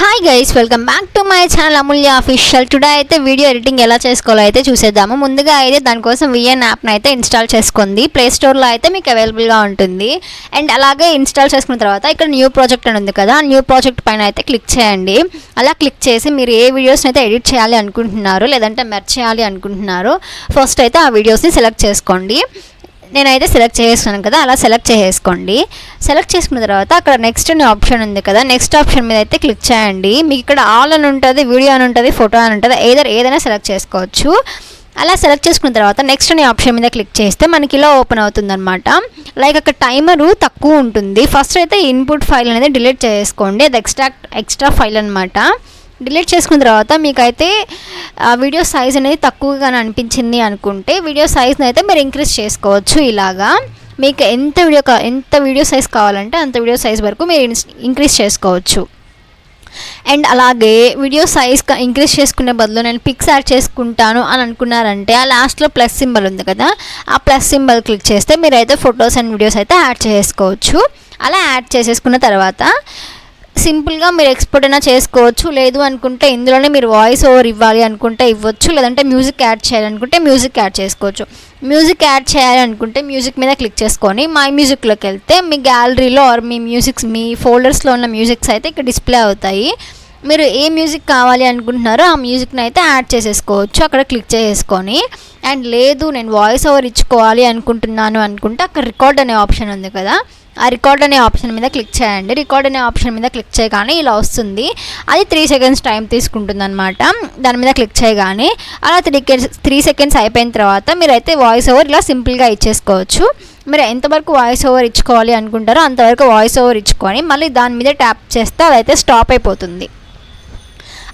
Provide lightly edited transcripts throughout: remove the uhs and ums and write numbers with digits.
Hi guys, welcome back to my channel Amulya official. Today అయితే video editing ఎలా చేసుకోవాలో అయితే చూసేద్దాము. ముందుగా అయితే దానికోసం విఎన్ యాప్ని అయితే ఇన్స్టాల్ చేసుకుంది. ప్లే స్టోర్లో అయితే మీకు అవైలబుల్గా ఉంటుంది. అండ్ అలాగే ఇన్స్టాల్ చేసుకున్న తర్వాత ఇక్కడ న్యూ ప్రాజెక్ట్ అని ఉంది కదా, న్యూ ప్రాజెక్ట్ పైన అయితే క్లిక్ చేయండి. అలా క్లిక్ చేసి మీరు ఏ వీడియోస్ని అయితే ఎడిట్ చేయాలి అనుకుంటున్నారు, లేదంటే మెర్జ్ చేయాలి అనుకుంటున్నారు, ఫస్ట్ అయితే ఆ వీడియోస్ని సెలెక్ట్ చేసుకోండి. నేనైతే సెలెక్ట్ చేసుకున్నాను కదా, అలా సెలెక్ట్ చేసుకోండి. సెలెక్ట్ చేసుకున్న తర్వాత అక్కడ నెక్స్ట్ అనే ఆప్షన్ ఉంది కదా, నెక్స్ట్ ఆప్షన్ మీద అయితే క్లిక్ చేయండి. మీకు ఇక్కడ ఆల్ అని ఉంటుంది, వీడియో అని ఉంటుంది, ఫోటో అని ఉంటుంది, ఏదైనా సెలెక్ట్ చేసుకోవచ్చు. అలా సెలెక్ట్ చేసుకున్న తర్వాత నెక్స్ట్ అనే ఆప్షన్ మీద క్లిక్ చేస్తే మనకి ఇలా ఓపెన్ అవుతుంది అనమాట. లైక్ అక్కడ టైమరు తక్కువ ఉంటుంది. ఫస్ట్ అయితే ఇన్పుట్ ఫైల్ అనేది డిలీట్ చేసుకోండి, అది ఎక్స్ట్రా ఫైల్ అనమాట. డిలీట్ చేసుకున్న తర్వాత మీకైతే వీడియో సైజ్ అనేది తక్కువగా అనిపించింది అనుకుంటే వీడియో సైజ్ని అయితే మీరు ఇంక్రీజ్ చేసుకోవచ్చు. ఇలాగా మీకు ఎంత వీడియో సైజ్ కావాలంటే అంత వీడియో సైజ్ వరకు మీరు ఇంక్రీజ్ చేసుకోవచ్చు. అండ్ అలాగే వీడియో సైజ్ ఇంక్రీజ్ చేసుకునే బదులు నేను పిక్స్ యాడ్ చేసుకుంటాను అని అనుకున్నారంటే ఆ లాస్ట్లో ప్లస్ సింబల్ ఉంది కదా, ఆ ప్లస్ సింబల్ క్లిక్ చేస్తే మీరైతే ఫొటోస్ అండ్ వీడియోస్ అయితే యాడ్ చేసుకోవచ్చు. అలా యాడ్ చేసేసుకున్న తర్వాత సింపుల్గా మీరు ఎక్స్పోర్ట్ అయినా చేసుకోవచ్చు. లేదు అనుకుంటే ఇందులోనే మీరు వాయిస్ ఓవర్ ఇవ్వాలి అనుకుంటే ఇవ్వచ్చు, లేదంటే మ్యూజిక్ యాడ్ చేయాలనుకుంటే మ్యూజిక్ యాడ్ చేసుకోవచ్చు. మ్యూజిక్ యాడ్ చేయాలి అనుకుంటే మ్యూజిక్ మీద క్లిక్ చేసుకొని మై మ్యూజిక్లోకి వెళ్తే మీ గ్యాలరీలో ఆర్ మీ ఫోల్డర్స్లో ఉన్న మ్యూజిక్స్ అయితే ఇక్కడ డిస్ప్లే అవుతాయి. మీరు ఏ మ్యూజిక్ కావాలి అనుకుంటున్నారో ఆ మ్యూజిక్ని అయితే యాడ్ చేసేసుకోవచ్చు అక్కడ క్లిక్ చేసుకొని. అండ్ లేదు నేను వాయిస్ ఓవర్ ఇచ్చుకోవాలి అనుకుంటున్నాను అనుకుంటే అక్కడ రికార్డ్ అనే ఆప్షన్ ఉంది కదా, ఆ రికార్డ్ అనే ఆప్షన్ మీద క్లిక్ చేయండి. రికార్డ్ అనే ఆప్షన్ మీద క్లిక్ చేయగానే ఇలా వస్తుంది. అది 3 seconds టైం తీసుకుంటుంది అనమాట. దాని మీద క్లిక్ చేయగానే అలా 3 seconds అయిపోయిన తర్వాత మీరైతే వాయిస్ ఓవర్ ఇలా సింపుల్గా ఇచ్చేసుకోవచ్చు. మీరు ఎంతవరకు వాయిస్ ఓవర్ ఇచ్చుకోవాలి అనుకుంటారో అంతవరకు వాయిస్ ఓవర్ ఇచ్చుకొని మళ్ళీ దాని మీద ట్యాప్ చేస్తే అదైతే స్టాప్ అయిపోతుంది.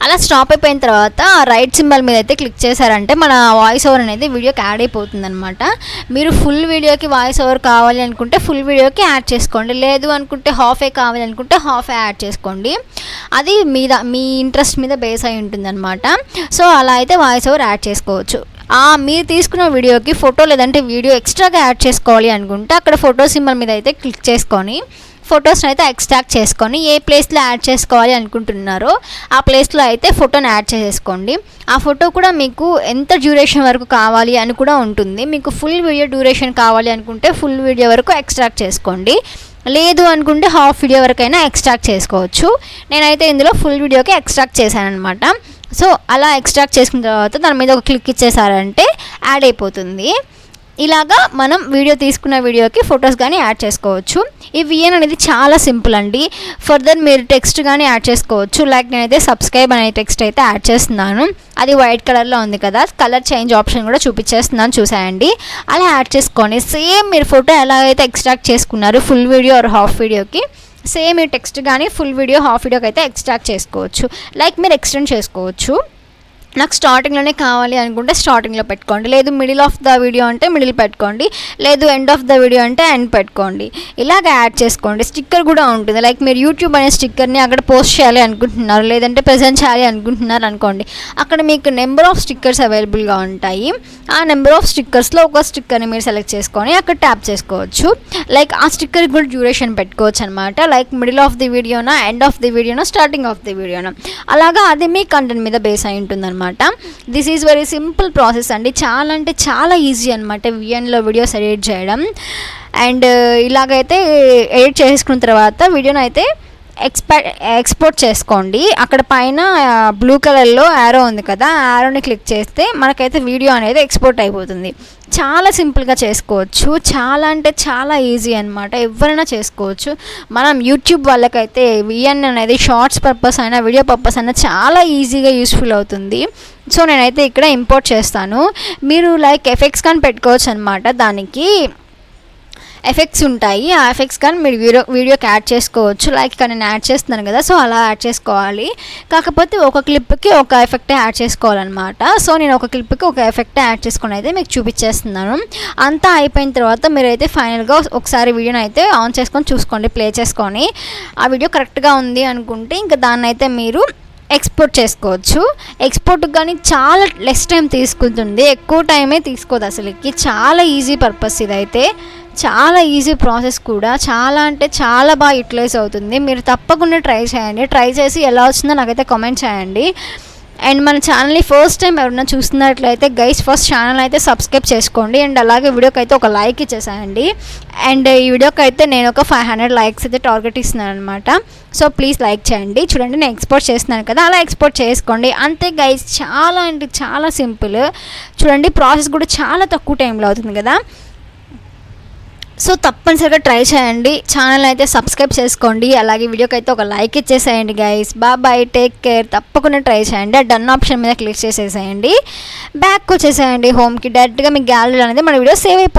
అలా స్టాప్ అయిపోయిన తర్వాత రైట్ సింబల్ మీద అయితే క్లిక్ చేశారంటే మన వాయిస్ ఓవర్ అనేది వీడియోకి యాడ్ అయిపోతుంది అనమాట. మీరు ఫుల్ వీడియోకి వాయిస్ ఓవర్ కావాలి అనుకుంటే ఫుల్ వీడియోకి యాడ్ చేసుకోండి, లేదు అనుకుంటే హాఫే కావాలి అనుకుంటే హాఫే యాడ్ చేసుకోండి. అది మీ ఇంట్రెస్ట్ మీద బేస్ అయి ఉంటుంది అనమాట. సో అలా అయితే వాయిస్ ఓవర్ యాడ్ చేసుకోవచ్చు. మీరు తీసుకున్న వీడియోకి ఫోటో లేదంటే వీడియో ఎక్స్ట్రాగా యాడ్ చేసుకోవాలి అనుకుంటే అక్కడ ఫోటో సింబల్ మీద అయితే క్లిక్ చేసుకొని ఫొటోస్ని అయితే ఎక్స్ట్రాక్ట్ చేసుకొని ఏ ప్లేస్లో యాడ్ చేసుకోవాలి అనుకుంటున్నారో ఆ ప్లేస్లో అయితే ఫోటోని యాడ్ చేసేసుకోండి. ఆ ఫోటో కూడా మీకు ఎంత డ్యూరేషన్ వరకు కావాలి అని కూడా ఉంటుంది. మీకు ఫుల్ వీడియో డ్యూరేషన్ కావాలి అనుకుంటే ఫుల్ వీడియో వరకు ఎక్స్ట్రాక్ట్ చేసుకోండి, లేదు అనుకుంటే హాఫ్ వీడియో వరకైనా ఎక్స్ట్రాక్ట్ చేసుకోవచ్చు. నేనైతే ఇందులో ఫుల్ వీడియోకి ఎక్స్ట్రాక్ట్ చేశాను అనమాట. సో అలా ఎక్స్ట్రాక్ట్ చేసుకున్న తర్వాత దాని మీద ఒక క్లిక్ ఇచ్చేసారంటే యాడ్ అయిపోతుంది. ఇలాగా మనం వీడియో తీసుకున్న వీడియోకి ఫొటోస్ కానీ యాడ్ చేసుకోవచ్చు. ఈ విఎన్ అనేది చాలా సింపుల్ అండి. ఫర్దర్ మీరు టెక్స్ట్ కానీ యాడ్ చేసుకోవచ్చు. లైక్ నేనైతే సబ్స్క్రైబ్ అనే టెక్స్ట్ అయితే యాడ్ చేస్తున్నాను, అది వైట్ కలర్లో ఉంది కదా, కలర్ చేంజ్ ఆప్షన్ కూడా చూపించేస్తున్నాను చూసాయండి. అలా యాడ్ చేసుకొని సేమ్ మీరు ఫోటో ఎలాగైతే ఎక్స్ట్రాక్ట్ చేసుకున్నారు ఫుల్ వీడియో ఆర్ హాఫ్ వీడియోకి సేమ్ ఈ టెక్స్ట్ కానీ ఫుల్ వీడియో హాఫ్ వీడియోకి అయితే ఎక్స్ట్రాక్ట్ చేసుకోవచ్చు. లైక్ మీరు ఎక్స్టెండ్ చేసుకోవచ్చు. నాకు స్టార్టింగ్లోనే కావాలి అనుకుంటే స్టార్టింగ్లో పెట్టుకోండి, లేదు మిడిల్ ఆఫ్ ద వీడియో అంటే మిడిల్ పెట్టుకోండి, లేదు ఎండ్ ఆఫ్ ద వీడియో అంటే ఎండ్ పెట్టుకోండి. ఇలాగ యాడ్ చేసుకోండి. స్టిక్కర్ కూడా ఉంటుంది. లైక్ మీరు యూట్యూబ్ అనే స్టిక్కర్ని అక్కడ పోస్ట్ చేయాలి అనుకుంటున్నారు, లేదంటే ప్రజెంట్ చేయాలి అనుకుంటున్నారు అనుకోండి, అక్కడ మీకు నెంబర్ ఆఫ్ స్టిక్కర్స్ అవైలబుల్గా ఉంటాయి. ఆ నెంబర్ ఆఫ్ స్టిక్కర్స్లో ఒక స్టిక్కర్ని మీరు సెలెక్ట్ చేసుకొని అక్కడ ట్యాప్ చేసుకోవచ్చు. లైక్ ఆ స్టిక్కర్కి కూడా డ్యూరేషన్ పెట్టుకోవచ్చు అనమాట. లైక్ మిడిల్ ఆఫ్ ది వీడియోనా, ఎండ్ ఆఫ్ ది వీడియోనా, స్టార్టింగ్ ఆఫ్ ది వీడియోనా, అలాగా అది మీ కంటెంట్ మీద బేస్ అయి ఉంటుంది అనమాట. This is very simple process అండి. చాలా అంటే చాలా ఈజీ అనమాట విఎన్లో వీడియోస్ ఎడిట్ చేయడం. అండ్ ఇలాగైతే ఎడిట్ చేసుకున్న తర్వాత వీడియోని అయితే ఎక్స్పోర్ట్ చేసుకోండి. అక్కడ పైన బ్లూ కలర్లో యారో ఉంది కదా, ఆ యారోని క్లిక్ చేస్తే మనకైతే వీడియో అనేది ఎక్స్పోర్ట్ అయిపోతుంది. చాలా సింపుల్గా చేసుకోవచ్చు. చాలా అంటే చాలా ఈజీ అనమాట, ఎవరైనా చేసుకోవచ్చు. మనం యూట్యూబ్ వాళ్ళకైతే విఎన్ అనేది షార్ట్స్ పర్పస్ అయినా వీడియో పర్పస్ అయినా చాలా ఈజీగా యూస్ఫుల్ అవుతుంది. సో నేనైతే ఇక్కడ ఇంపోర్ట్ చేస్తాను. మీరు లైక్ ఎఫెక్ట్స్ కానీ పెట్టుకోవచ్చు అనమాట. దానికి ఎఫెక్ట్స్ ఉంటాయి, ఆ ఎఫెక్ట్స్ కానీ మీరు వీడియోకి యాడ్ చేసుకోవచ్చు. లైక్ ఇక్కడ నేను యాడ్ చేస్తున్నాను కదా, సో అలా యాడ్ చేసుకోవాలి. కాకపోతే ఒక క్లిప్కి ఒక ఎఫెక్ట్ యాడ్ చేసుకోవాలన్నమాట. సో నేను ఒక క్లిప్కి ఒక ఎఫెక్ట్ యాడ్ చేసుకొని అయితే మీకు చూపించేస్తున్నాను. అంతా అయిపోయిన తర్వాత మీరైతే ఫైనల్గా ఒకసారి వీడియోని అయితే ఆన్ చేసుకొని చూసుకోండి, ప్లే చేసుకొని. ఆ వీడియో కరెక్ట్గా ఉంది అనుకుంటే ఇంకా దాన్ని అయితే మీరు ఎక్స్పోర్ట్ చేసుకోవచ్చు. ఎక్స్పోర్ట్ కానీ చాలా లెస్ టైం తీసుకుంటుంది, ఎక్కువ టైమే తీసుకోదు అసలుకి. చాలా ఈజీ పర్పస్ ఇదైతే, చాలా ఈజీ ప్రాసెస్ కూడా, చాలా అంటే చాలా బాగా యూటిలైజ్ అవుతుంది. మీరు తప్పకుండా ట్రై చేయండి. ట్రై చేసి ఎలా వచ్చిందో నాకైతే కామెంట్ చేయండి. అండ్ మన ఛానల్ని ఫస్ట్ టైం ఎవరైనా చూస్తున్నట్లయితే గైస్ ఫస్ట్ ఛానల్ అయితే సబ్స్క్రైబ్ చేసుకోండి. అండ్ అలాగే వీడియోకి అయితే ఒక లైక్ ఇచ్చేసేయండి. అండ్ ఈ వీడియోకి అయితే నేను ఒక 500 లైక్స్ అయితే టార్గెట్ ఇస్తున్నాను అనమాట. సో ప్లీజ్ లైక్ చేయండి. చూడండి నేను ఎక్స్పోర్ట్ చేస్తున్నాను కదా, అలా ఎక్స్పోర్ట్ చేసుకోండి అంతే గైస్. చాలా అంటే చాలా సింపుల్. చూడండి ప్రాసెస్ కూడా చాలా తక్కువ టైంలో అవుతుంది కదా. సో తప్పనిసరిగా ట్రై చేయండి. ఛానల్ అయితే సబ్స్క్రైబ్ చేసుకోండి. అలాగే వీడియోకి అయితే ఒక లైక్ ఇచ్చేసేయండి గైస్. Bye, take care. తప్పకుండా ట్రై చేయండి. ఆ డన్ ఆప్షన్ మీద క్లిక్ చేసేసేయండి. బ్యాక్ వచ్చేసేయండి హోమ్కి. డైరెక్ట్గా మీ గ్యాలరీ అనేది మన వీడియో సేవ్ అయిపోతుంది.